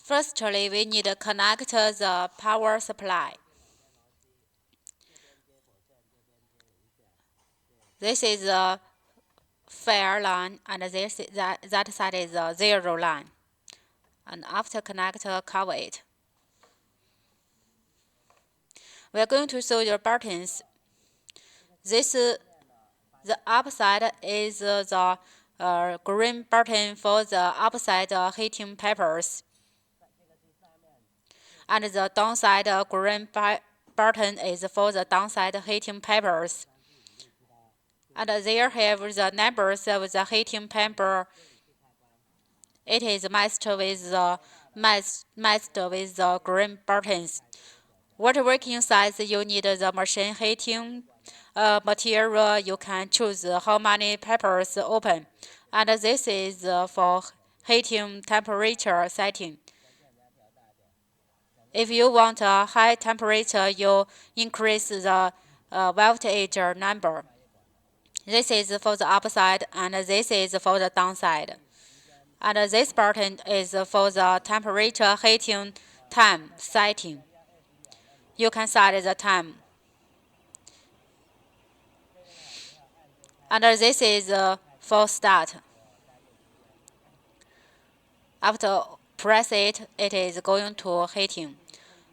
Firstly, we need to connect the power supply. This is the fair line, and that side is the zero line. And after connect, cover it. We are going to show your buttons. This the upside is the green button for the upside heating papers, and the downside green button is for the downside heating papers. And there have the numbers of the heating paper. It is matched with the green buttons. What working size you need the machine heating material, you can choose how many papers open. And this is for heating temperature setting. If you want a high temperature, you increase the voltage number. This is for the upside, and this is for the downside. And this button is for the temperature heating time setting. You can set the time. And this is for start. After press it, it is going to heating.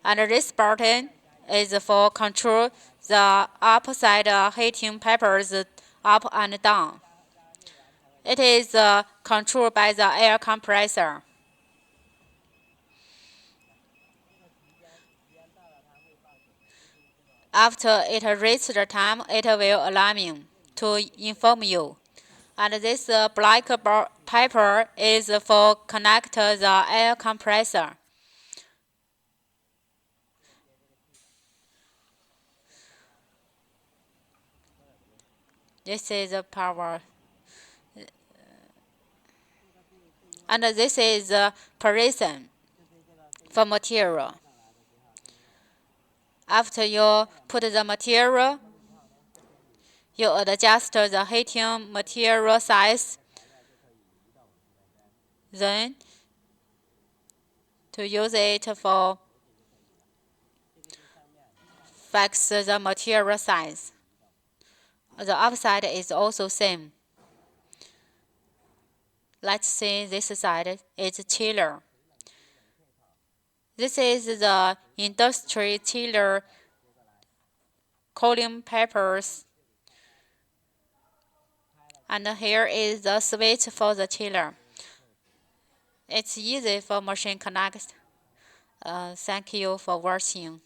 And this button is for control the upside heating papers up and down. It is controlled by the air compressor. After it reaches the time, it will alarm to inform you. And this black paper is for connect the air compressor. This is the power. And this is the precision for material. After you put the material, you adjust the heating material size. Then to use it for fix the material size. The upside is also same. Let's see this side is chiller. This is the industry chiller cooling papers. And here is the switch for the chiller. It's easy for machine connect. Thank you for watching.